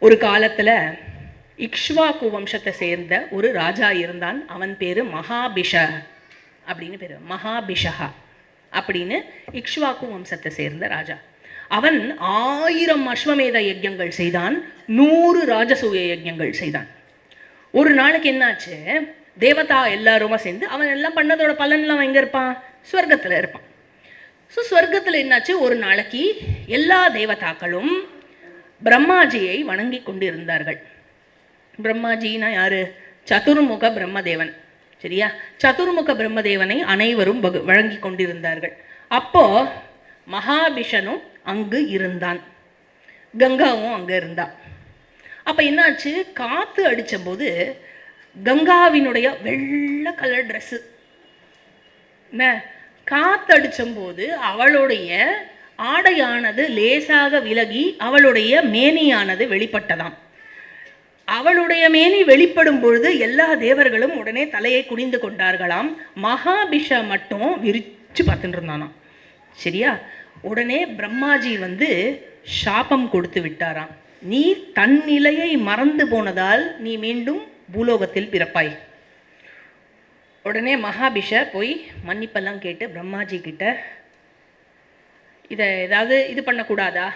ஒரு காலத்தில் இக்ஷ்வாக்கு வம்சத்தை சேர்ந்த ஒரு ராஜா இருந்தான். அவன் பேர் மகாபிஷ அப்படின்னு பேர். மகாபிஷா அப்படின்னு இக்ஷ்வாக்கு வம்சத்தை சேர்ந்த ராஜா. அவன் 1000 அஸ்வமேத யஜ்ஞங்கள் செய்தான், 100 ராஜசூய யஜ்ஞங்கள் செய்தான். ஒரு நாளைக்கு என்னாச்சு, தேவதா எல்லாருமா சேர்ந்து அவன் எல்லாம் பண்ணதோட பலன்லாம் எங்கே இருப்பான்? ஸ்வர்க்கத்தில் இருப்பான். ஸோ ஸ்வர்க்கத்தில் என்னாச்சு, ஒரு நாளைக்கு எல்லா தேவதாக்களும் பிரம்மாஜியை வணங்கி கொண்டு இருந்தார்கள். பிரம்மாஜினா யாரு? சதுர்முக பிரம்மதேவன். சரியா? சதுர்முக பிரம்மதேவனை அனைவரும் வழங்கி கொண்டிருந்தார்கள். அப்போ மகாபிஷனும் அங்கு இருந்தான், கங்காவும் அங்கே இருந்தா. அப்போ என்னாச்சு, காற்று அடித்தபோது கங்காவினுடைய வெள்ளை கலர் ட்ரெஸ்ஸு என்ன, காற்று அடித்தபோது அவளுடைய ஆடையானது லேசாக விலகி அவளுடைய மேனியானது வெளிப்பட்டதாம். அவளுடைய மேனி வெளிப்படும் பொழுது எல்லா தேவர்களும் உடனே தலையை குனிந்து கொண்டார்களாம். மகாபிஷ மட்டும் விரிச்சு பார்த்துட்டு இருந்தானாம். சரியா? உடனே பிரம்மாஜி சாபம் கொடுத்து விட்டாராம். நீ தன் நிலையை மறந்து போனதால் நீ மீண்டும் பூலோகத்தில் பிறப்பாய். உடனே மகாபிஷ போய் மன்னிப்பெல்லாம் கேட்டு பிரம்மாஜி கிட்ட, இதை ஏதாவது இது பண்ணக்கூடாதா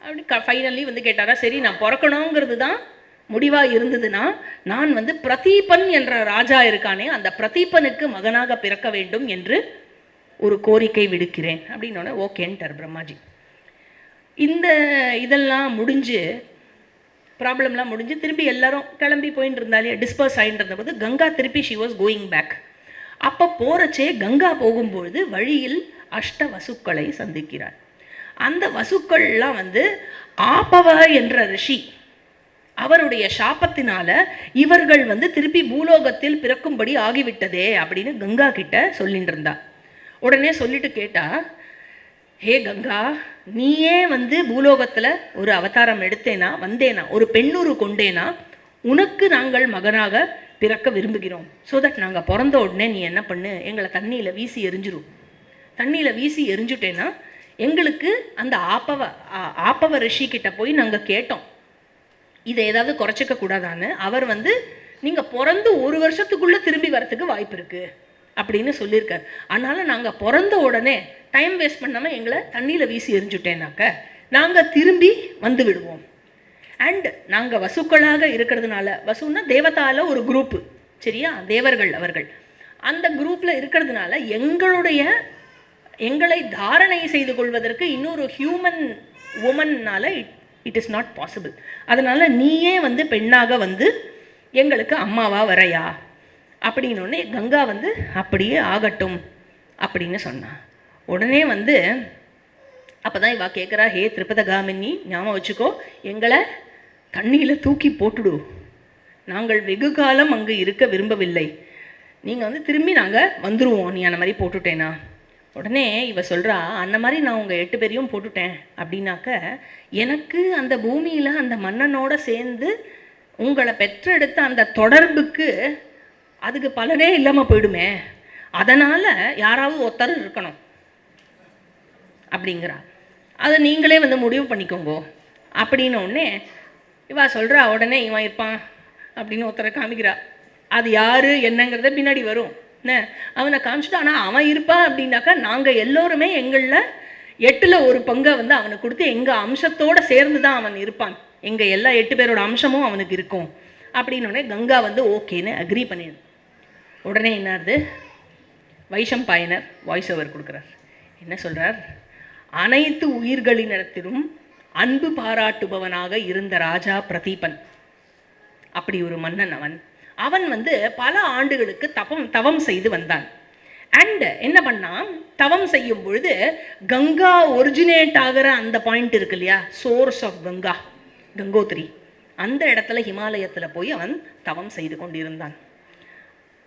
அப்படி ஃபைனலி கேட்டாரா. சரி, நான் பிறக்கணுங்கிறது தான் முடிவாக இருந்ததுன்னா நான் பிரதீபன் என்ற ராஜா இருக்கானே, அந்த பிரதீபனுக்கு மகனாக பிறக்க வேண்டும் என்று ஒரு கோரிக்கை விடுக்கிறேன் அப்படின்னோடனே ஓகேன்ட்டார் பிரம்மாஜி. இந்த இதெல்லாம் முடிஞ்சு, ப்ராப்ளம்லாம் முடிஞ்சு திரும்பி எல்லாரும் கிளம்பி போயின்னு இருந்தாலே, டிஸ்பர்ஸ் ஆகிட்டு இருந்தபோது கங்கா திருப்பி ஷி வாஸ் கோயிங் பேக். அப்போ போகிறச்சே கங்கா போகும்பொழுது வழியில் அஷ்ட வசுக்களை சந்திக்கிறார். அந்த வசுக்கள்லாம் ஆபவ என்ற ரிஷி, அவருடைய சாபத்தினால இவர்கள் திருப்பி பூலோகத்தில் பிறக்கும்படி ஆகிவிட்டதே அப்படின்னு கங்கா கிட்ட சொல்லிட்டு இருந்தா. உடனே சொல்லிட்டு கேட்டா, ஹே கங்கா, நீயே பூலோகத்தில் ஒரு அவதாரம் எடுத்தேனா, வந்தேனா, ஒரு பெண்ணுரு கொண்டேனா, உனக்கு நாங்கள் மகனாக பிறக்க விரும்புகிறோம். ஸோ தட் நாங்கள் பிறந்த உடனே நீ என்ன பண்ணு, எங்களை தண்ணியில் வீசி எரிஞ்சிரும். தண்ணியில் வீசி எரிஞ்சுட்டேன்னா எங்களுக்கு அந்த ஆப்பவ ரிஷி கிட்ட போய் நாங்கள் கேட்டோம், இதை ஏதாவது குறைச்சிக்க கூடாதான்னு. அவர் நீங்கள் பிறந்து 1 வருஷத்துக்குள்ளே திரும்பி வரத்துக்கு வாய்ப்பு இருக்குது அப்படின்னு சொல்லியிருக்கார். அதனால் நாங்கள் பிறந்த உடனே டைம் வேஸ்ட் பண்ணாமல் எங்களை தண்ணியில் வீசி எரிஞ்சுட்டேனாக்க நாங்கள் திரும்பி வந்து விடுவோம். அண்ட் நாங்கள் வசுக்களாக இருக்கிறதுனால, வசுன்னா தேவதால ஒரு குரூப்பு, சரியா, தேவர்கள் அவர்கள், அந்த குரூப்பில் இருக்கிறதுனால எங்களை தாரணை செய்து கொள்வதற்கு இன்னொரு ஹியூமன் உமன்னால இட் இஸ் நாட் பாசிபிள். அதனால் நீயே பெண்ணாக எங்களுக்கு அம்மாவா வரையா அப்படின்னோடனே கங்கா அப்படியே ஆகட்டும் அப்படின்னு சொன்னா. உடனே அப்போ தான் இவா கேட்குறா, ஹே திரிபதகாமினி, ஞாபகம் வச்சுக்கோ, எங்களை தண்ணியில் தூக்கி போட்டுடு, நாங்கள் வெகு காலம் அங்கு இருக்க விரும்பவில்லை, நீங்கள் திரும்பி நாங்கள் வந்துடுவோம் நீ அந்த மாதிரி போட்டுட்டேனா. உடனே இவ சொல்கிறா, அந்த மாதிரி நான் உங்கள் 8 பேரையும் போட்டுட்டேன் அப்படின்னாக்க எனக்கு அந்த பூமியில் அந்த மன்னனோட சேர்ந்து உங்களை பெற்றெடுத்த அந்த தொடர்புக்கு அதுக்கு பலனே இல்லாமல் போயிடுமே, அதனால் யாராவது ஒருத்தர் இருக்கணும் அப்படிங்கிறா. அதை நீங்களே முடிவு பண்ணிக்கோங்க அப்படின்னு உடனே இவா சொல்கிறா. உடனே இவன் இருப்பான் அப்படின்னு ஒருத்தரை காமிக்கிறா. அது யார் என்னங்கிறத பின்னாடி வரும். என்ன அவனை காமிச்சிட்டு, ஆனால் அவன் இருப்பான் அப்படின்னாக்கா நாங்கள் எல்லோருமே எங்களில் 8ல் 1 பங்கை அவனுக்கு கொடுத்து எங்கள் அம்சத்தோடு சேர்ந்து தான் அவன் இருப்பான், எங்கள் எல்லா 8 பேரோட அம்சமும் அவனுக்கு இருக்கும் அப்படின்னோடனே கங்கா ஓகேன்னு அக்ரி பண்ணிடு. உடனே என்னாது, வைஷம்பாயனர் வாய்ஸ் ஓவர் கொடுக்குறார். என்ன சொல்கிறார், அனைத்து உயிர்களினிடத்திலும் அன்பு பாராட்டுபவனாக இருந்த ராஜா பிரதீபன், அப்படி ஒரு மன்னன் அவன். அவன் பல ஆண்டுகளுக்கு தவம் செய்து வந்தான். அண்ட் என்ன பண்ணான், தவம் செய்யும் பொழுது கங்கா ஒரிஜினேட் ஆகிற அந்த பாயிண்ட் இருக்கு இல்லையா, சோர்ஸ் ஆஃப் கங்கா, கங்கோத்ரி, அந்த இடத்துல ஹிமாலயத்தில் போய் அவன் தவம் செய்து கொண்டிருந்தான்.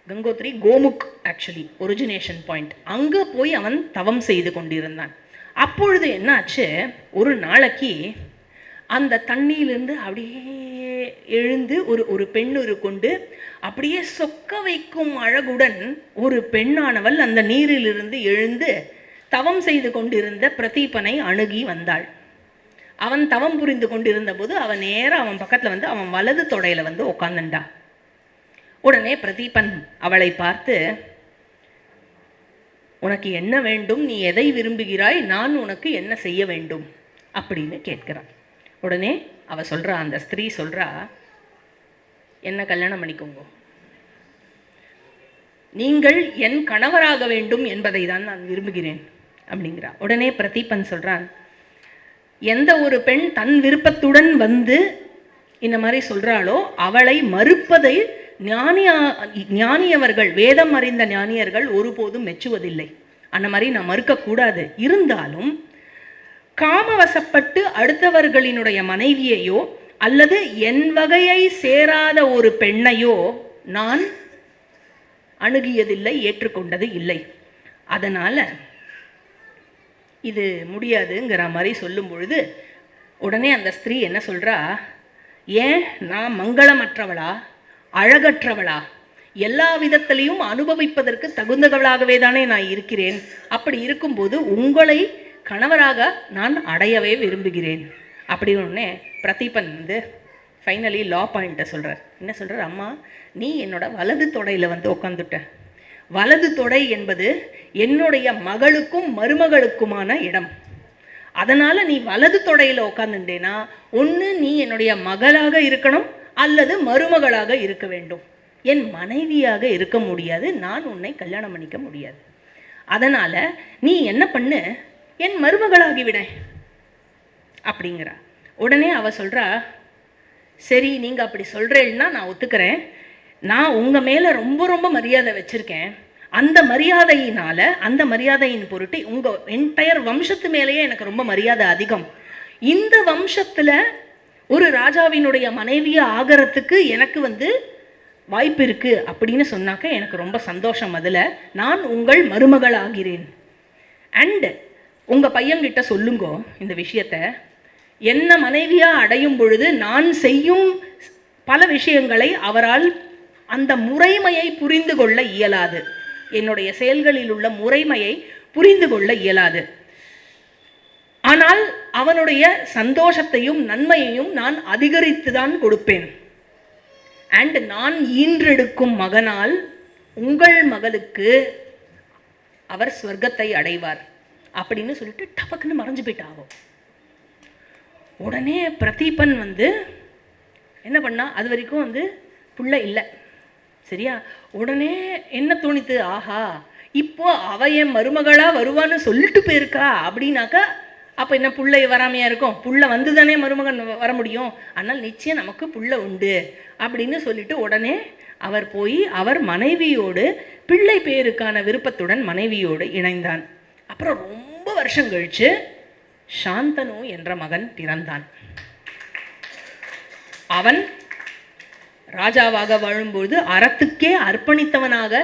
கங்கோத்ரி கோமுக் ஆக்சுவலி ஒரிஜினேஷன் பாயிண்ட், அங்கே போய் அவன் தவம் செய்து கொண்டிருந்தான். அப்பொழுது என்னாச்சு, ஒரு நாளைக்கு அந்த தண்ணியிலிருந்து அப்படியே எழுந்து ஒரு பெண்ணுரு கொண்டு அப்படியே சொக்க வைக்கும் அழகுடன் ஒரு பெண்ணானவள் அந்த நீரிலிருந்து எழுந்து தவம் செய்து கொண்டிருந்த பிரதீபனை அணுகி வந்தாள். அவன் தவம் புரிந்து கொண்டிருந்த போது அவன் நேராக அவன் பக்கத்தில் வந்து அவன் வலது தொடையில் வந்து உட்காந்துண்டா. உடனே பிரதீபன் அவளை பார்த்து, உனக்கு என்ன வேண்டும், நீ எதை விரும்புகிறாய், நான் உனக்கு என்ன செய்ய வேண்டும் அப்படின்னு கேட்கிறான். உடனே அவ சொல்றா, அந்த ஸ்திரீ சொல்றா, என்ன கல்யாணம் பண்ணிக்கோங்க, நீங்கள் என் கணவராக வேண்டும் என்பதை தான் நான் விரும்புகிறேன் அப்படிங்கிறா. உடனே பிரதீபன் சொல்றான், எந்த ஒரு பெண் தன் விருப்பத்துடன் வந்து இந்த மாதிரி சொல்றாளோ அவளை மறுப்பதை ஞானியவர்கள், வேதம் அறிந்த ஞானியர்கள் ஒருபோதும் மெச்சுவதில்லை. அந்த மாதிரி நான் மறுக்கக்கூடாது. இருந்தாலும் காமவசப்பட்டு அடுத்தவர்களினுடைய மனைவியையோ அல்லது என் வகையை சேராத ஒரு பெண்ணையோ நான் அணுகியதில்லை, ஏற்றுக்கொண்டது இல்லை. அதனால இது முடியாதுங்கிற மாதிரி சொல்லும் பொழுது உடனே அந்த ஸ்திரீ என்ன சொல்றா, ஏன் நான் மங்களமற்றவளா, அழகற்றவளா, எல்லா விதத்திலையும் அனுபவிப்பதற்கு தகுந்தவளாகவே தானே நான் இருக்கிறேன். அப்படி இருக்கும்போது உங்களை கணவராக நான் அடையவே விரும்புகிறேன் அப்படின்னு பிரதீபன் வந்து ஃபைனலி லா பாயிண்ட்டை சொல்கிறார். என்ன சொல்கிறார், அம்மா நீ என்னோட வலது தொடையில் வந்து உட்காந்துட்ட. வலது தொடை என்பது என்னுடைய மகளுக்கும் மருமகளுக்குமான இடம். அதனால் நீ வலது தொடையில் உட்காந்துட்டேனா ஒன்று நீ என்னுடைய மகளாக இருக்கணும் அல்லது மருமகளாக இருக்க வேண்டும். என் மனைவியாக இருக்க முடியாது, நான் உன்னை கல்யாணம் பண்ணிக்க முடியாது. அதனால் நீ என்ன பண்ணு, என் மருமகளாகிவிட அப்படிங்கிறா. உடனே அவ சொல்கிறா, சரி நீங்கள் அப்படி சொல்கிறேன்னா நான் ஒத்துக்கிறேன். நான் உங்கள் மேலே ரொம்ப ரொம்ப மரியாதை வச்சுருக்கேன். அந்த மரியாதையினால், அந்த மரியாதையின் பொருட்டு உங்கள் என்டையர் வம்சத்து மேலேயே எனக்கு ரொம்ப மரியாதை அதிகம். இந்த வம்சத்தில் ஒரு ராஜாவினுடைய மனைவியை ஆகிறதுக்கு எனக்கு வந்து வாய்ப்பு இருக்குது அப்படின்னு சொன்னாக்க எனக்கு ரொம்ப சந்தோஷம். அதில் நான் உங்கள் மருமகள் ஆகிறேன். அண்டு உங்கள் பையன்கிட்ட சொல்லுங்கோ இந்த விஷயத்த. என்ன மனைவியாக அடையும் பொழுது நான் செய்யும் பல விஷயங்களை அவரால் அந்த முறைமையை புரிந்து கொள்ள இயலாது. என்னுடைய செயல்களில் உள்ள முறைமையை புரிந்து கொள்ள இயலாது. ஆனால் அவனுடைய சந்தோஷத்தையும் நன்மையையும் நான் அதிகரித்து தான் கொடுப்பேன். அண்ட் நான் ஈன்றெடுக்கும் மகனால் உங்கள் மகளுக்கு அவர் ஸ்வர்க்கத்தை அடைவார் அப்படின்னு சொல்லிட்டு டபக்குன்னு மறைஞ்சு போயிட்டாகும். உடனே பிரதீபன் வந்து என்ன பண்ணா, அது வரைக்கும் வந்து புள்ள இல்லை சரியா. உடனே என்ன தோணித்து, ஆஹா இப்போ அவ என் மருமகளா வருவான்னு சொல்லிட்டு போயிருக்கா அப்படின்னாக்கா அப்போ என்ன புள்ளை வராமையா இருக்கும், புள்ள வந்து தானே மருமகன் வர முடியும், ஆனால் நிச்சயம் நமக்கு புள்ள உண்டு அப்படின்னு சொல்லிட்டு உடனே அவர் போய் அவர் மனைவியோடு பிள்ளை பேருக்கான விருப்பத்துடன் மனைவியோடு இணைந்தான். அப்புறம் ரொம்ப வருஷம் கழிச்சு சாந்தனு என்ற மகன் பிறந்தான். அவன் ராஜாவாக வாழும்போது அறத்துக்கே அர்ப்பணித்தவனாக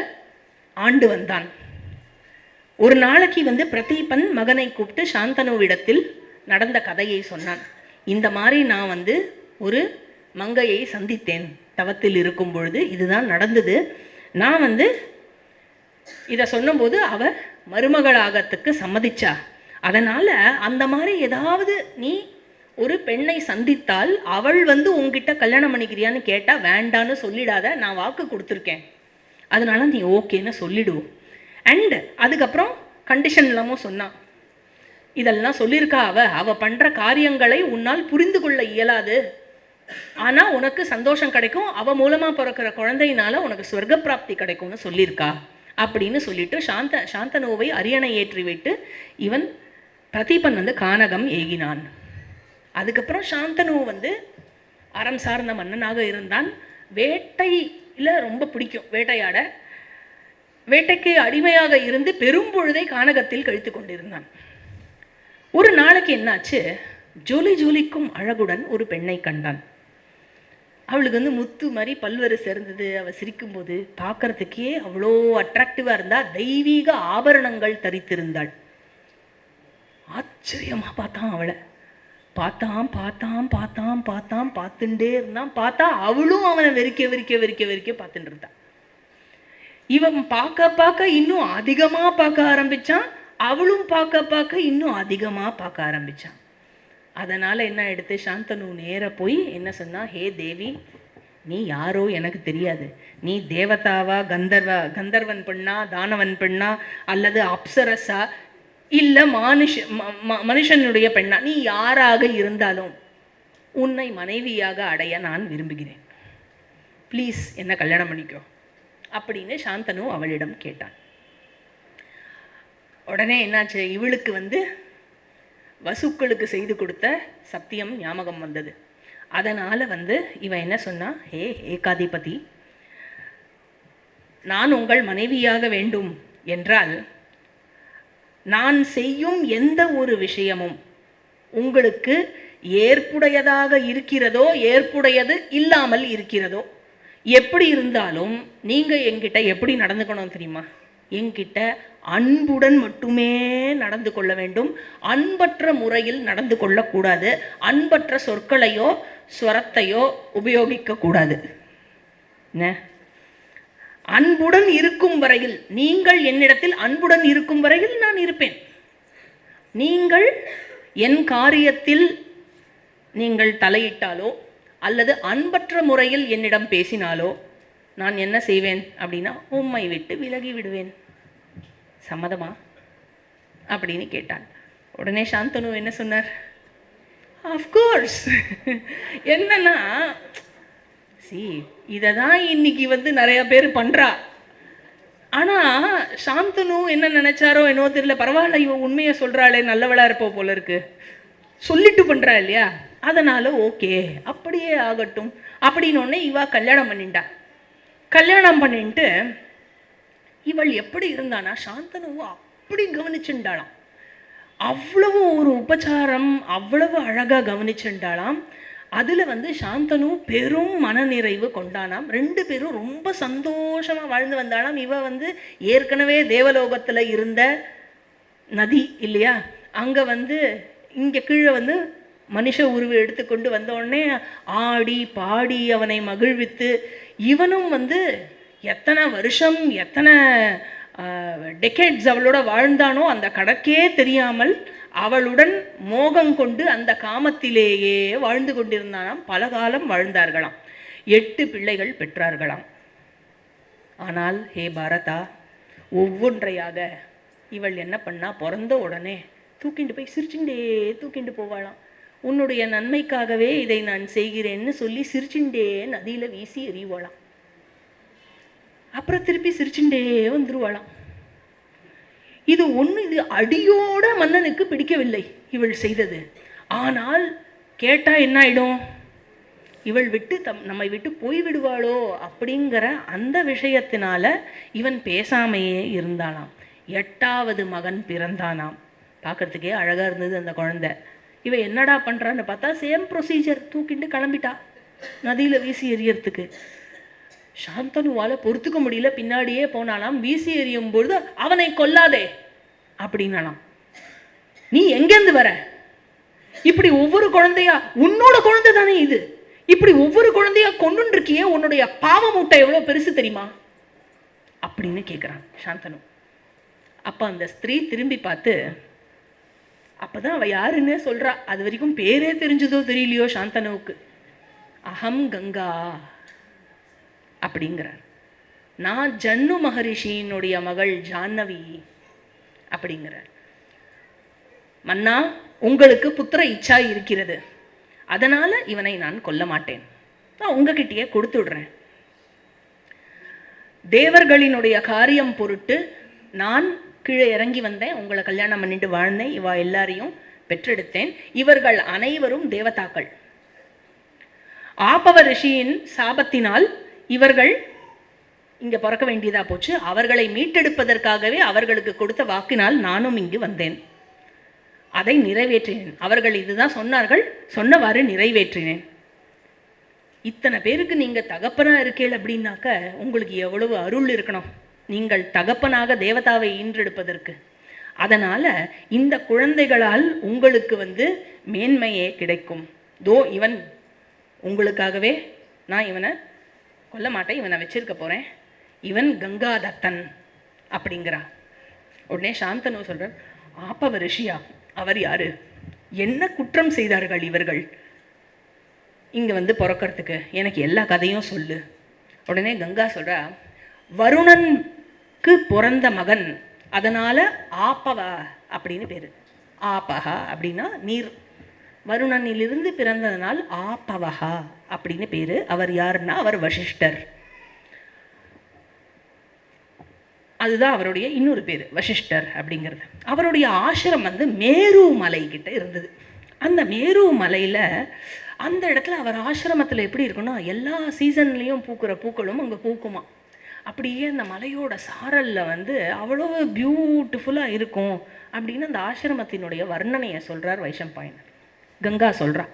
ஆண்டு வந்தான். ஒரு நாளைக்கு வந்து பிரதீபன் மகனை கூப்பிட்டு சாந்தனுவிடத்தில் நடந்த கதையை சொன்னான். இந்த மாதிரி நான் வந்து ஒரு மங்கையை சந்தித்தேன் தவத்தில் இருக்கும் பொழுது, இதுதான் நடந்தது. நான் வந்து இதை சொன்னபோது அவ மருமகளாகத்துக்கு சம்மதிச்சா. அதனால் அந்த மாதிரி ஏதாவது நீ ஒரு பெண்ணை சந்தித்தால் அவள் வந்து உங்ககிட்ட கல்யாணம் பண்ணிக்கிறியான்னு கேட்டால் வேண்டான்னு சொல்லிடாத, நான் வாக்கு கொடுத்துருக்கேன், அதனால நீ ஓகேன்னு சொல்லிடுவோம். அண்ட் அதுக்கப்புறம் கண்டிஷன் இல்லாமல் சொன்னான். இதெல்லாம் சொல்லியிருக்கா அவ பண்ணுற காரியங்களை உன்னால் புரிந்து கொள்ள இயலாது, ஆனால் உனக்கு சந்தோஷம் கிடைக்கும், அவள் மூலமாக பிறக்கிற குழந்தையினால உனக்கு ஸ்வர்க்க பிராப்தி கிடைக்கும்னு சொல்லியிருக்கா அப்படின்னு சொல்லிட்டு சாந்தனுவை அரியணை ஏற்றி விட்டு இவன் பிரதீபன் வந்து கானகம் ஏகினான். அதுக்கப்புறம் சாந்தனு வந்து அறம் சார்ந்த மன்னனாக இருந்தான். வேட்டையில் ரொம்ப பிடிக்கும், வேட்டையாட. வேட்டைக்கு அடிமையாக இருந்து பெரும்பொழுதை கானகத்தில் கழித்து கொண்டிருந்தான். ஒரு நாளைக்கு என்னாச்சு, ஜொலி ஜொலிக்கும் அழகுடன் ஒரு பெண்ணை கண்டான். அவளுக்கு வந்து முத்து மாதிரி பல்வரு சேர்ந்தது. அவள் சிரிக்கும்போது பார்க்கறதுக்கே அவ்வளோ அட்ராக்டிவாக இருந்தா. தெய்வீக ஆபரணங்கள் தரித்திருந்தாள். ஆச்சரியமாக பார்த்தான் அவளை. பார்த்துட்டே இருந்தான். பார்த்தா அவளும் அவனை வெறிக்க பார்த்துட்டு இருந்தான். இவன் பார்க்க இன்னும் அதிகமாக பார்க்க ஆரம்பிச்சான். அவளும் பார்க்க இன்னும் அதிகமாக பார்க்க ஆரம்பிச்சான். அதனால் என்ன எடுத்து சாந்தனு நேர போய் என்ன சொன்னா, ஹே தேவி, நீ யாரோ எனக்கு தெரியாது. நீ தேவதாவா, கந்தர்வன் பெண்ணா, தானவன் பெண்ணா, அல்லது அப்சரஸா, இல்லை மனுஷனுடைய பெண்ணா, நீ யாராக இருந்தாலும் உன்னை மனைவியாக அடைய நான் விரும்புகிறேன். ப்ளீஸ் என்ன கல்யாணம் பண்ணிக்கோ அப்படின்னு சாந்தனு அவளிடம் கேட்டான். உடனே என்னாச்சு, இவளுக்கு வசுக்களுக்கு செய்து கொடுத்த சத்தியம் ஞாபகம் வந்தது. அதனால் இவன் என்ன சொன்னா, ஹே ஏகாதிபதி, நான் உங்கள் மனைவியாக வேண்டும் என்றால் நான் செய்யும் எந்த ஒரு விஷயமும் உங்களுக்கு ஏற்புடையதாக இருக்கிறதோ, ஏற்புடையது இல்லாமல் இருக்கிறதோ, எப்படி இருந்தாலும் நீங்கள் என்கிட்ட எப்படி நடந்துக்கணும் தெரியுமா? என்கிட்ட அன்புடன் மட்டுமே நடந்து கொள்ள வேண்டும். அன்பற்ற முறையில் நடந்து கொள்ளக்கூடாது. அன்பற்ற சொற்களையோ ஸ்வரத்தையோ உபயோகிக்கக்கூடாது. என்ன, அன்புடன் இருக்கும் வரையில், நீங்கள் என்னிடத்தில் அன்புடன் இருக்கும் வரையில் நான் இருப்பேன். நீங்கள் என் காரியத்தில் நீங்கள் தலையிட்டாலோ அல்லது அன்பற்ற முறையில் என்னிடம் பேசினாலோ நான் என்ன செய்வேன் அப்படின்னா, உம்மை விட்டு விலகி விடுவேன். சம்மதமா அப்படின்னு கேட்டான். உடனே சாந்தனு என்ன சொன்னார், ஆஃப்கோர்ஸ். என்னன்னா, இதை தான் இன்னைக்கு நிறைய பேர் பண்ணுறா. ஆனால் சாந்தனு என்ன நினைச்சாரோ என்னவோ தெரியல, பரவாயில்ல இவன் உண்மையை சொல்கிறாளே, நல்லவளா இருப்போ போல இருக்கு, சொல்லிட்டு பண்ணுறா இல்லையா, அதனால் ஓகே அப்படியே ஆகட்டும் அப்படின்னு ஒன்று இவா கல்யாணம் பண்ணிட்டா. கல்யாணம் பண்ணிட்டு இவள் எப்படி இருந்தானா, சாந்தனுவை அப்படி கவனிச்சுண்டாளாம். அவ்வளவு ஒரு உபச்சாரம், அவ்வளவு அழகாக கவனிச்சுண்டாளாம். அதில் சாந்தனு பெரும் மனநிறைவு கொண்டானாம். ரெண்டு பேரும் ரொம்ப சந்தோஷமாக வாழ்ந்து வந்தாளாம். இவ ஏற்கனவே தேவலோகத்தில் இருந்த நதி இல்லையா, அங்கே இங்கே கீழே மனுஷ உருவை எடுத்துக்கொண்டு வந்த உடனே ஆடி பாடி அவனை மகிழ்வித்து, இவனும் எத்தனை வருஷம் எத்தனை டெக்கேட்ஸ் அவளோட வாழ்ந்தானோ அந்த கணக்கே தெரியாமல் அவளுடன் மோகம் கொண்டு அந்த காமத்திலேயே வாழ்ந்து கொண்டிருந்தானாம். பல காலம் வாழ்ந்தார்களாம். 8 பிள்ளைகள் பெற்றார்களாம். ஆனால் ஹே பாரதா, ஒவ்வொன்றையாக இவள் என்ன பண்ணா, பிறந்த உடனே தூக்கிண்டு போய் சிரிச்சுண்டே தூக்கிண்டு போவாளாம். உன்னுடைய நன்மைக்காகவே இதை நான் செய்கிறேன்னு சொல்லி சிரிச்சுண்டே நதியில் வீசி எறிவாளாம். அப்புறம் திருப்பி சிரிச்சுண்டே வந்துருவாளாம். இது அடியோட மன்னனுக்கு பிடிக்கவில்லை இவள் செய்தது. ஆனால் கேட்டா என்ன ஆயிடும், இவள் நம்மை விட்டு போய்விடுவாளோ அப்படிங்கிற அந்த விஷயத்தினால இவன் பேசாமையே இருந்தானாம். 8வது மகன் பிறந்தானாம். பார்க்கறதுக்கே அழகா இருந்தது அந்த குழந்தை. இவ என்னடா பண்றான்னு பார்த்தா சேம் ப்ரொசீஜர், தூக்கிட்டு கிளம்பிட்டா நதியில வீசி எறியறதுக்கு. சாந்தனுவால பொறுத்துக்க முடியல, பின்னாடியே போனாலாம். வீசி எறியும் பொழுது அவனை கொல்லாதே அப்படின்னாலாம். நீ எங்கேருந்து வர, இப்படி ஒவ்வொரு குழந்தையா, உன்னோட குழந்தை தானே இது, இப்படி ஒவ்வொரு குழந்தையா கொண்டு இருக்கியே, உன்னுடைய பாவ மூட்டை எவ்வளவு பெருசு தெரியுமா அப்படின்னு கேட்கிறான் சாந்தனு. அப்ப அந்த ஸ்திரீ திரும்பி பார்த்து, அப்பதான் அவ யாருன்னு சொல்றா. அது வரைக்கும் பேரே தெரிஞ்சதோ தெரியலையோ சாந்தனுவுக்கு. அகம் கங்கா அப்படிங்கிறார். நான் ஜன்னு மகரிஷியினுடைய மகள் ஜான்னவி அப்படிங்கிறார். மன்னா, உங்களுக்கு புத்திர இச்சா இருக்கிறது, அதனால இவனை நான் கொல்ல மாட்டேன், நான் உங்ககிட்டயே கொடுத்து விடுறேன். தேவர்களினுடைய காரியம் பொருட்டு நான் கீழே இறங்கி வந்தேன், உங்களை கல்யாணம் பண்ணிட்டு வாழ்ந்தேன், இவா எல்லாரையும் பெற்றெடுத்தேன். இவர்கள் அனைவரும் தேவதாக்கள். ஆபவ ரிஷியின் சாபத்தினால் இவர்கள் இங்க பிறக்க வேண்டியதா போச்சு. அவர்களை மீட்டெடுப்பதற்காகவே அவர்களுக்கு கொடுத்த வாக்கினால் நானும் இங்கு வந்தேன். அதை நிறைவேற்றினேன். அவர்கள் இதுதான் சொன்னார்கள், சொன்னவாறு நிறைவேற்றினேன். இத்தனை பேருக்கு நீங்க தகப்பனா இருக்கீள் அப்படின்னாக்க உங்களுக்கு எவ்வளவு அருள் இருக்கணும், நீங்கள் தகப்பனாக தேவதாவை ஈன்றெடுப்பதற்கு. அதனால இந்த குழந்தைகளால் உங்களுக்கு மேன்மையே கிடைக்கும். இவன் உங்களுக்காகவே நான் இவனை கொல்ல மாட்டேன், இவனை வச்சிருக்க போறேன், இவன் கங்காதத்தன் அப்படிங்கிறா. உடனே சாந்தனு சொல்றார், ஆப்பவ ரிஷியா, அவர் யாரு என்ன குற்றம் செய்தார்கள் இவர்கள் இங்கே வந்து பிறக்கிறதுக்கு? எனக்கு எல்லா கதையும் சொல்லு. உடனே கங்கா சொல்கிறா, வருணனுக்கு பிறந்த மகன், அதனால் ஆப்பவா அப்படின்னு பேர். ஆப்பகா அப்படின்னா நீர். வருணனிலிருந்து பிறந்ததனால் ஆப்பவகா அப்படின்னு பேர். அவர் யாருன்னா அவர் வசிஷ்டர். அதுதான் அவருடைய இன்னொரு பேர், வசிஷ்டர் அப்படிங்கிறது. அவருடைய ஆசிரம் வந்து மேரு மலை கிட்ட இருந்தது. அந்த மேரு மலையில் அந்த இடத்துல அவர் ஆசிரமத்தில் எப்படி இருக்குன்னா, எல்லா சீசன்லேயும் பூக்கிற பூக்களும் அங்கே பூக்குமா. அப்படியே அந்த மலையோட சாரலில் வந்து அவ்வளோ பியூட்டிஃபுல்லாக இருக்கும் அப்படின்னு அந்த ஆசிரமத்தினுடைய வர்ணனையை சொல்கிறார் வைஷம்பாயனர். கங்கா சொல்கிறா.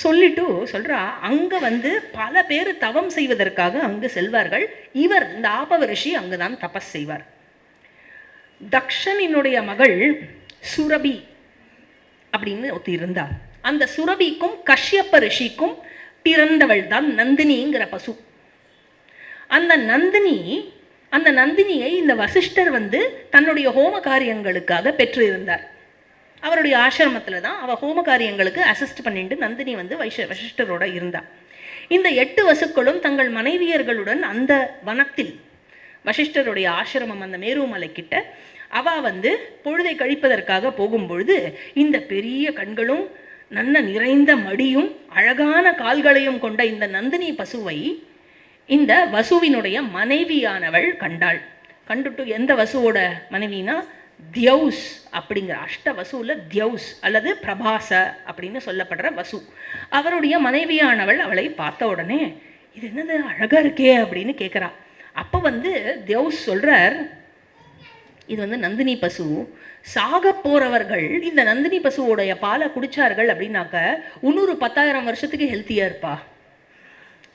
சொல்லிட்டு சொல்கிறா, அங்கே வந்து பல பேர் தவம் செய்வதற்காக அங்கு செல்வார்கள். இவர் இந்த ஆபவ ரிஷி அங்கு தான் தபஸ் செய்வார். தக்ஷனினுடைய மகள் சுரபி அப்படின்னு ஒருத்தி இருந்தார். அந்த சுரபிக்கும் கஷ்யப்ப ரிஷிக்கும் பிறந்தவள் தான் நந்தினிங்கிற பசு. அந்த நந்தினியை இந்த வசிஷ்டர் வந்து தன்னுடைய ஹோம காரியங்களுக்காக பெற்று இருந்தார். அவருடைய ஆசிரமத்தில் தான் அவள் ஹோம காரியங்களுக்கு அசிஸ்ட் பண்ணிட்டு நந்தினி வந்து வசிஷ்டரோட இருந்தாள். இந்த 8 வசுக்களும் தங்கள் மனைவியர்களுடன் அந்த வனத்தில், வசிஷ்டருடைய ஆசிரமம் அந்த மேருமலை கிட்ட, அவள் வந்து பொழுதை கழிப்பதற்காக போகும்பொழுது இந்த பெரிய கண்களும் நல்ல நிறைந்த மடியும் அழகான கால்களையும் கொண்ட இந்த நந்தினி பசுவை இந்த வசுவினுடைய மனைவியானவள் கண்டாள். கண்டுட்டு, எந்த வசுவோட மனைவினா தியௌஸ் அப்படிங்கிற அஷ்ட வசுவில் தியௌஸ் அல்லது பிரபாச அப்படின்னு சொல்லப்படுற வசு, அவருடைய மனைவியானவள் அவளை பார்த்த உடனே, இது என்னது அழகா இருக்கே அப்படின்னு கேட்குறா. அப்போ வந்து தியௌஸ் சொல்கிறார், இது வந்து நந்தினி பசு. சாக போகிறவர்கள் இந்த நந்தினி பசுவோடைய பாலை குடித்தார்கள் அப்படின்னாக்க இன்னொரு 10,000 வருஷத்துக்கு ஹெல்த்தியாக இருப்பா.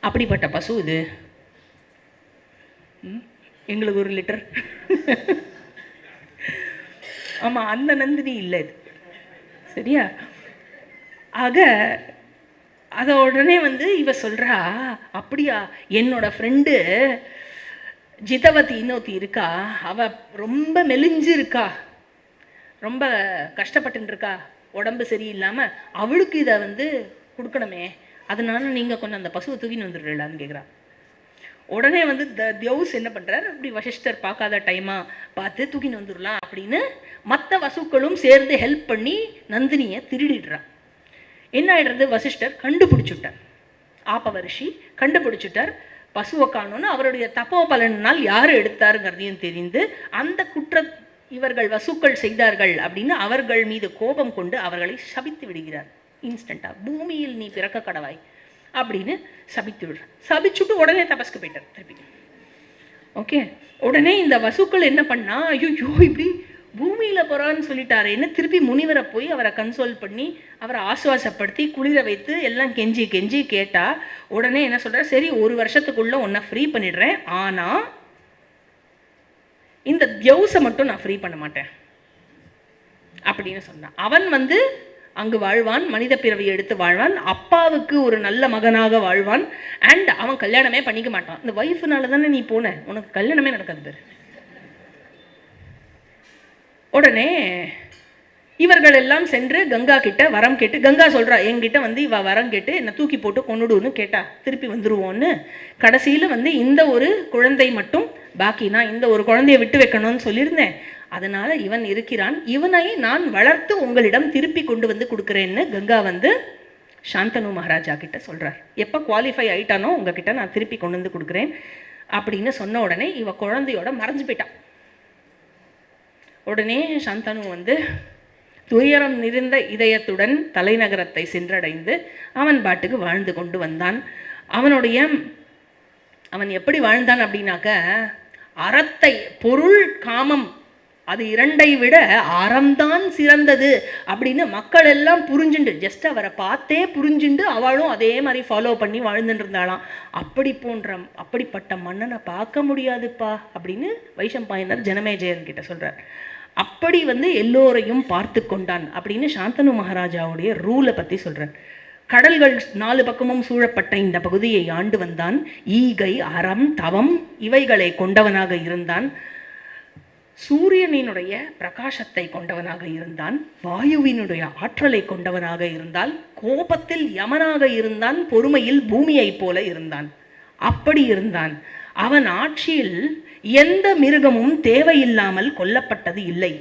அப்படிப்பட்ட பசு இது. எங்களுக்கு 1 லிட்டர். ஆமாம், அந்த நந்தினி இல்லை இது. சரியா? ஆக அதை உடனே வந்து இவ சொல்கிறா, அப்படியா, என்னோட ஃப்ரெண்டு ஜிதவதி இன்னொருத்தி இருக்கா, அவள் ரொம்ப மெலிஞ்சு இருக்கா, ரொம்ப கஷ்டப்பட்டு இருக்கா, உடம்பு சரியில்லாமல், அவளுக்கு இதை வந்து கொடுக்கணுமே, அதனால நீங்கள் கொஞ்சம் அந்த பசுவை தூக்கின்னு வந்துடுறீங்களான்னு கேட்குறா. உடனே வந்து தியௌஸ் என்ன பண்ணுறார், அப்படி வசிஷ்டர் பார்க்காத டைமாக பார்த்து தூக்கின்னு வந்துடலாம் அப்படின்னு மற்ற வசுக்களும் சேர்ந்து ஹெல்ப் பண்ணி நந்தினியை திருடிடுறான். என்ன ஆகிடுறது, வசிஷ்டர் கண்டுபிடிச்சுட்டார், ஆபவ ரிஷி கண்டுபிடிச்சுட்டார். பசுவை காணோன்னு அவருடைய தப்போ பலனால் யார் எடுத்தாருங்கிறதையும் தெரிந்து அந்த இவர்கள் வசுக்கள் செய்தார்கள் அப்படின்னு அவர்கள் மீது கோபம் கொண்டு அவர்களை சபித்து விடுகிறார். இன்ஸ்டண்ட்டாக, பூமியில் நீ பிறக்க கடவாய் அப்படின்னு சபித்து விடுற. சபிச்சுட்டு உடனே தபஸ்க்கு போயிட்டார் திருப்பி. ஓகே, உடனே இந்த வசுக்கள் என்ன பண்ணா, ஐயோ இப்படி பூமியில் போகிறான்னு சொல்லிட்டாரு என்ன, திருப்பி முனிவரை போய் அவரை கன்சோல் பண்ணி அவரை ஆசுவாசப்படுத்தி குளிர வைத்து எல்லாம் கெஞ்சி கெஞ்சி கேட்டா, உடனே என்ன சொல்கிறார், சரி 1 வருஷத்துக்குள்ளே உன்னை ஃப்ரீ பண்ணிடுறேன், ஆனால் இந்த தியௌஸை மட்டும் நான் ஃப்ரீ பண்ண மாட்டேன் அப்படின்னு சொன்னான். அவன் வந்து அங்கு வாழ்வான், மனித பிறவி எடுத்து வாழ்வான், அப்பாவுக்கு ஒரு நல்ல மகனாக வாழ்வான், அண்ட் அவன் கல்யாணமே பண்ணிக்க மாட்டான். இந்த ஒய்ஃப்னால தானே நீ போன, உனக்கு கல்யாணமே நடக்காது பேர். உடனே இவர்கள் எல்லாம் சென்று கங்கா கிட்ட வரம் கேட்டு, கங்கா சொல்கிறா, என்கிட்ட வந்து இவ வரம் கேட்டு என்னை தூக்கி போட்டு கொண்டுடுன்னு கேட்டா, திருப்பி வந்துருவோன்னு. கடைசியில் வந்து இந்த ஒரு குழந்தை மட்டும் பாக்கி, நான் இந்த ஒரு குழந்தைய விட்டு வைக்கணும்னு சொல்லியிருந்தேன், அதனால் இவன் இருக்கிறான், இவனை நான் வளர்த்து உங்களிடம் திருப்பி கொண்டு வந்து கொடுக்குறேன்னு கங்கா வந்து சாந்தனு மகாராஜா கிட்ட சொல்கிறார். எப்போ குவாலிஃபை ஆகிட்டானோ உங்ககிட்ட நான் திருப்பி கொண்டு வந்து கொடுக்குறேன் அப்படின்னு சொன்ன உடனே இவ குழந்தையோட மறைஞ்சு போயிட்டான். உடனே சாந்தனு வந்து துயரம் நிறைந்த இதயத்துடன் தலைநகரத்தை சென்றடைந்து அவன் பாட்டுக்கு வாழ்ந்து கொண்டு வந்தான். அவன் எப்படி வாழ்ந்தான் அப்படின்னாக்க, அறத்தை, பொருள், காமம் அது 2ஐ விட அறம்தான் சிறந்தது அப்படின்னு மக்கள் எல்லாம் புரிஞ்சுண்டு, ஜஸ்ட் அவரை பார்த்தே புரிஞ்சுண்டு அவளும் அதே மாதிரி ஃபாலோ பண்ணி வாழ்ந்துட்டு இருந்தாளாம். அப்படிப்பட்ட மன்னனை பார்க்க முடியாதுப்பா அப்படின்னு வைஷம்பாயனர் ஜனமேஜயன் கிட்ட சொல்கிறார். அப்படி வந்து எல்லோரையும் பார்த்து கொண்டான் அப்படின்னு சாந்தனு மகாராஜாவுடைய ரூலை பற்றி சொல்கிறார். கடல்கள் 4 பக்கமும் சூழப்பட்ட இந்த பகுதியை ஆண்டு வந்தான். ஈகை, அறம், தவம் இவைகளை கொண்டவனாக இருந்தான். சூரியனினுடைய பிரகாசத்தை கொண்டவனாக இருந்தான், வாயுவினுடைய ஆற்றலை கொண்டவனாக இருந்தால், கோபத்தில் யமனாக இருந்தான், பொறுமையில் பூமியைப் போல இருந்தான். அப்படி இருந்தான். அவன் ஆட்சியில் எந்த மிருகமும் தேவையில்லாமல் கொல்லப்பட்டது இல்லை.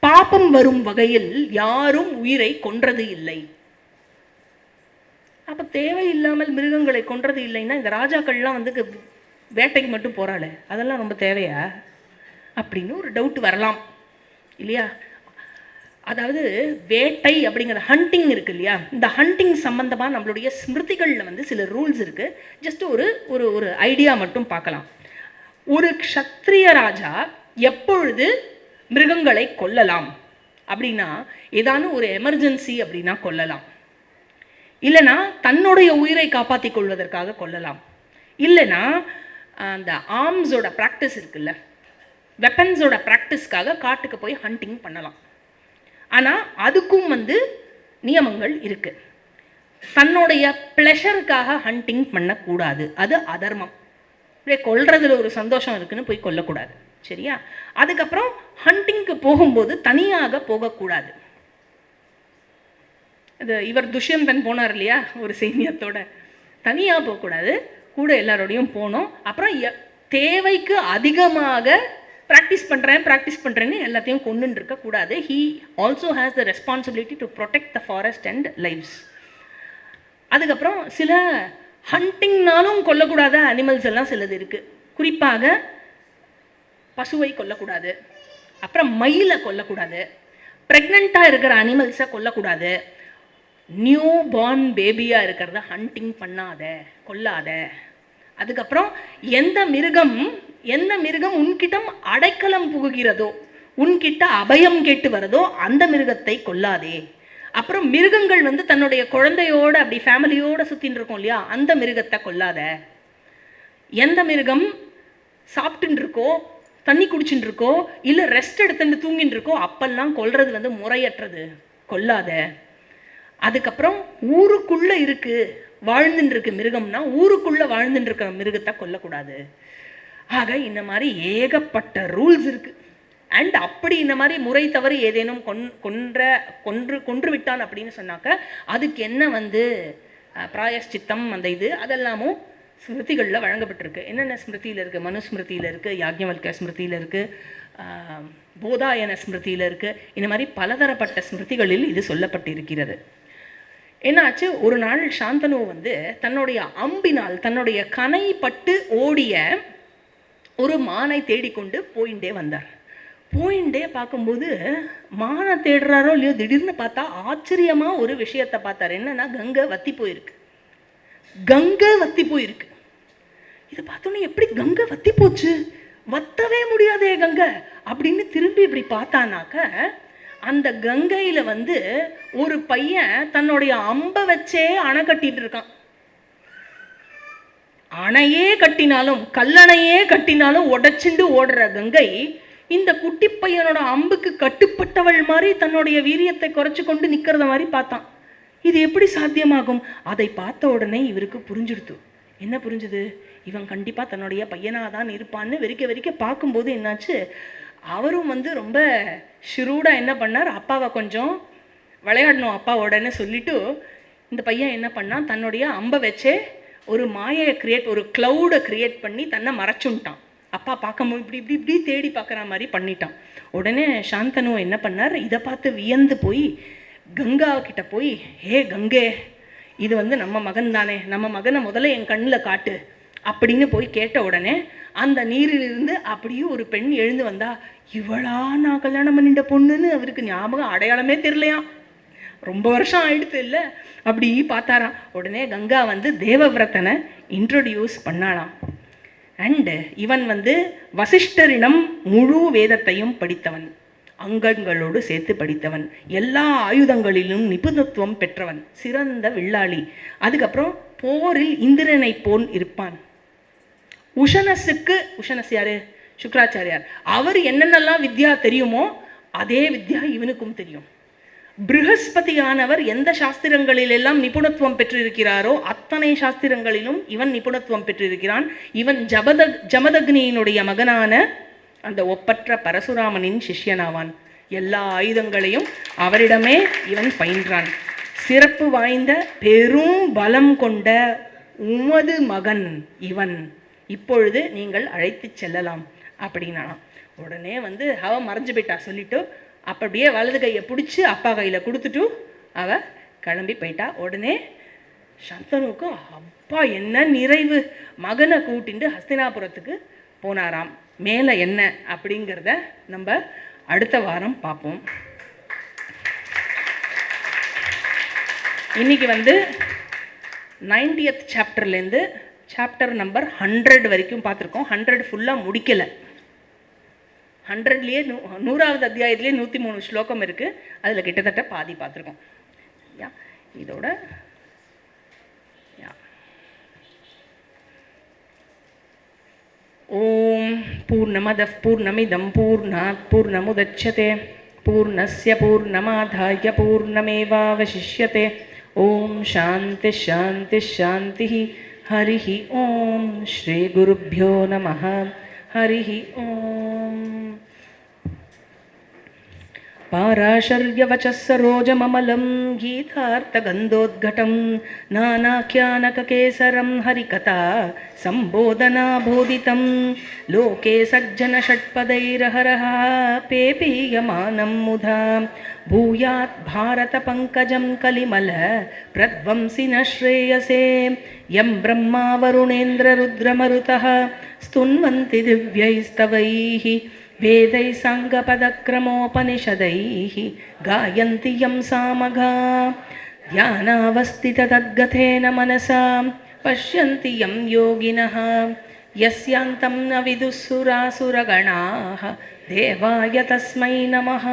பாபம் வரும் வகையில் யாரும் உயிரை கொன்றது இல்லை. அப்ப தேவையில்லாமல் மிருகங்களை கொன்றது இல்லைன்னா இந்த ராஜாக்கள்லாம் வந்து வேட்டைக்கு மட்டும் போறாளே, அதெல்லாம் ரொம்ப தேவையா அப்படின்னு ஒரு டவுட் வரலாம் இல்லையா? அதாவது வேட்டை அப்படிங்கிற ஹண்டிங் இருக்கு இல்லையா, இந்த ஹண்டிங் சம்பந்தமாக நம்மளுடைய ஸ்மிருதிகளில் வந்து சில ரூல்ஸ் இருக்கு. ஜஸ்ட் ஒரு ஒரு ஒரு ஐடியா மட்டும் பார்க்கலாம். ஒரு க்ஷத்ரிய ராஜா எப்பொழுது மிருகங்களை கொல்லலாம் அப்படின்னா, ஏதான ஒரு எமர்ஜென்சி அப்படின்னா கொல்லலாம், இல்லைனா தன்னுடைய உயிரை காப்பாற்றி கொள்வதற்காக கொல்லலாம், இல்லைனா அந்த ஆர்ம்ஸோட ப்ராக்டிஸ் இருக்குல்ல, வெப்பன்ஸோட ப்ராக்டிஸ்க்காக காட்டுக்கு போய் ஹண்டிங் பண்ணலாம். ஆனால் அதுக்கும் வந்து நியமங்கள் இருக்குது. தன்னுடைய ப்ளஷருக்காக ஹண்டிங் பண்ணக்கூடாது, அது அதர்மம். இப்படியே கொல்றதுல ஒரு சந்தோஷம் இருக்குன்னு போய் கொல்லக்கூடாது, சரியா? அதுக்கப்புறம் ஹண்டிங்க்கு போகும்போது தனியாக போகக்கூடாது. அது இவர் துஷ்யந்தன் போனார் இல்லையா, ஒரு சைன்யத்தோட, தனியாக போகக்கூடாது, கூட எல்லாரோடையும் போனோம். அப்புறம் தேவைக்கு அதிகமாக ப்ராக்டிஸ் பண்ணுறேன்னு எல்லாத்தையும் கொண்டுன்னு இருக்கக்கூடாது. He also has the responsibility to protect the forest and lives. அதுக்கப்புறம் சில ஹண்டிங்னாலும் கொல்லக்கூடாத அனிமல்ஸ் எல்லாம் சிலது இருக்குது. குறிப்பாக பசுவை கொல்லக்கூடாது, அப்புறம் மயிலை கொல்லக்கூடாது, ப்ரெக்னெண்ட்டாக இருக்கிற அனிமல்ஸை கொல்லக்கூடாது, நியூ பார்ன் பேபியாக இருக்கிறத ஹண்டிங் பண்ணாத, கொல்லாத. அதுக்கப்புறம் எந்த மிருகம் உன்கிட்ட அடைக்கலம் புகுகிறதோ, உன்கிட்ட அபயம் கேட்டு வரதோ அந்த மிருகத்தை கொல்லாதே. அப்புறம் மிருகங்கள் வந்து தன்னுடைய குழந்தையோட அப்படி ஃபேமிலியோட சுற்றின்னு இருக்கோம் இல்லையா, அந்த மிருகத்தை கொல்லாத. எந்த மிருகம் சாப்பிட்டுன்னு இருக்கோ, தண்ணி குடிச்சுட்டு இருக்கோ, இல்லை ரெஸ்ட் எடுத்துட்டு தூங்கின்னு இருக்கோ, அப்பெல்லாம் கொல்றது வந்து முறையற்றது, கொல்லாத. அதுக்கப்புறம் ஊருக்குள்ளே இருக்கு வாழ்ந்துட்டு இருக்கு மிருகம்னா, ஊருக்குள்ளே வாழ்ந்துட்டு இருக்கிற மிருகத்தை கொல்லக்கூடாது. ஆக இந்த மாதிரி ஏகப்பட்ட ரூல்ஸ் இருக்குது. அண்ட் அப்படி இந்த மாதிரி முறை தவறி ஏதேனும் கொன்று விட்டான் அப்படின்னு சொன்னாக்க அதுக்கு என்ன வந்து பிராயஷ்சித்தம், அந்த இது அதெல்லாமும் ஸ்மிருதிகளில் வழங்கப்பட்டிருக்கு. என்னென்ன ஸ்மிருதியில் இருக்குது? மனுஸ்மிருதியில் இருக்குது, யாக்ஞவல்க ஸ்மிருதியில் இருக்குது, போதாயன ஸ்மிருதியில் இருக்குது. இந்த மாதிரி பலதரப்பட்ட ஸ்மிருதிகளில் இது சொல்லப்பட்டிருக்கிறது. என்னாச்சு, ஒரு நாள் சாந்தனு வந்து தன்னுடைய அம்பினால் தன்னுடைய கனை பட்டு ஓடிய ஒரு மானை தேடிக்கொண்டு போயிண்டே வந்தார். போயிண்டே பார்க்கும்போது மானை தேடுறாரோ இல்லையோ, திடீர்னு பார்த்தா ஆச்சரியமாக ஒரு விஷயத்தை பார்த்தார். என்னன்னா, கங்கை வத்தி போயிருக்கு. இதை பார்த்தோன்னே எப்படி கங்கை வத்தி போச்சு, வத்தவே முடியாதே கங்கை அப்படின்னு திரும்பி இப்படி பார்த்தானாக்க, அந்த கங்கையில் வந்து ஒரு பையன் தன்னுடைய அம்பை வச்சே அணை கட்டிட்டு இருக்கான். அணையே கட்டினாலும் கல்லணையே கட்டினாலும் உடைச்சிண்டு ஓடுற கங்கை இந்த குட்டி பையனோட அம்புக்கு கட்டுப்பட்டவள் மாதிரி தன்னுடைய வீரியத்தை குறைச்சு கொண்டு நிற்கிறத மாதிரி பார்த்தான். இது எப்படி சாத்தியமாகும்? அதை பார்த்த உடனே இவருக்கு புரிஞ்சிடுத்து. என்ன புரிஞ்சுது? இவன் கண்டிப்பாக தன்னுடைய பையனாக தான் இருப்பான்னு வெறிக்க பார்க்கும்போது என்னாச்சு, அவரும் வந்து ரொம்ப ஷிரூடாக என்ன பண்ணார், அப்பாவை கொஞ்சம் விளையாடணும் அப்பாவோடன்னு சொல்லிட்டு இந்த பையன் என்ன பண்ணான், தன்னுடைய அம்பை வச்சே ஒரு மாயை ஒரு க்ளவுடை கிரியேட் பண்ணி தன்னை மறைச்சுட்டான். அப்பா பார்க்கும்போது இப்படி தேடி பார்க்குற மாதிரி பண்ணிட்டான். உடனே சாந்தனு என்ன பண்ணார், இதை பார்த்து வியந்து போய் கங்கா கிட்ட போய், ஹே கங்கே, இது வந்து நம்ம மகன் தானே, நம்ம மகனை முதல்ல என் கண்ணில் காட்டு அப்படின்னு போய் கேட்ட உடனே அந்த நீரிலிருந்து அப்படியே ஒரு பெண் எழுந்து வந்தா. இவளா நான் கல்யாணம் பண்ணிட்ட பொண்ணுன்னு அவருக்கு ஞாபகம் அடையாளமே தெரியலையாம். ரொம்ப வருஷம் ஆயிடுத்து இல்லை, அப்படி பார்த்தாராம். உடனே கங்கா வந்து தேவவிரதனை இன்ட்ரோடியூஸ் பண்ணாலாம். அண்டு இவன் வந்து வசிஷ்டரிடம் முழு வேதத்தையும் படித்தவன், அங்கங்களோடு சேர்த்து படித்தவன், எல்லா ஆயுதங்களிலும் நிபுணத்துவம் பெற்றவன், சிறந்த வில்லாளி. அதுக்கப்புறம் போரில் இந்திரனை போல் இருப்பான். உஷனஸ் யாரு? சுக்ராச்சாரியார். அவர் என்னென்னலாம் வித்யா தெரியுமோ அதே வித்யா இவனுக்கும் தெரியும். ப்ரஹஸ்பதியானவர் எந்த சாஸ்திரங்களிலெல்லாம் நிபுணத்துவம் பெற்றிருக்கிறாரோ அத்தனை சாஸ்திரங்களிலும் இவன் நிபுணத்துவம் பெற்றிருக்கிறான். இவன் ஜமதக்னியினுடைய மகனான அந்த ஒப்பற்ற பரசுராமனின் சிஷ்யனாவான். எல்லா ஆயுதங்களையும் அவரிடமே இவன் பயின்றான். சிறப்பு வாய்ந்த பெரும் பலம் கொண்ட உமது மகன் இவன், இப்பொழுது நீங்கள் அழைத்து செல்லலாம் அப்படின்னாலாம். உடனே வந்து அவ மறைஞ்சு போயிட்டா சொல்லிட்டு, அப்படியே வலது கையை பிடிச்சி அப்பா கையில் கொடுத்துட்டு அவ கிளம்பி போயிட்டா. உடனே சந்தனுக்கு அப்பா என்ன நிறைவு, மகனை கூட்டிட்டு ஹஸ்தினாபுரத்துக்கு போனாராம். மேலே என்ன அப்படிங்கிறத நம்ம அடுத்த வாரம் பார்ப்போம். இன்னைக்கு வந்து 90th சாப்டர்லேருந்து சாப்டர் நம்பர் 100 வரைக்கும் பார்த்துருக்கோம். 100 ஃபுல்லாக முடிக்கலை. 100லேயே 100வது அத்தியாயத்துலேயே 103 ஸ்லோகம் இருக்குது. அதில் கிட்டத்தட்ட பாதி பார்த்துருக்கோம். இதோட ஓம் பூர்ணமதః பூர்ணமிதம் பூர்ணாத் பூர்ணமுதச்யதே பூர்ணஸ்ய பூர்ணமாதாய பூர்ணமேவாவசிஷ்யதே. ஓம் சாந்தி சாந்தி சாந்தி. ஹரிः ஓம். ஸ்ரீ குருभ्यो நமः. ஹரிः ஓம். पाराशर्यवचः सरोजममलं गीतार्थगन्धोद्घटं नानाख्यानककेसरं हरिकथा सम्बोधनाबोधितं लोके सज्जनषट्पदैरहरः पेपीयमानं मुधा भूयात् भारतपङ्कजं कलिमल प्रध्वंसिन श्रेयसे यं ब्रह्मा वरुणेन्द्ररुद्रमरुतः स्तुन्वन्ति दिव्यैस्तवैः वेदैः साङ्गपदक्रमोपनिषदैः गायन्ति यं सामगा ध्यानावस्थिततद्गतेन मनसा पश्यन्ति यं योगिनः यस्यान्तं न विदुः सुरासुरगणाः देवाय तस्मै नमः.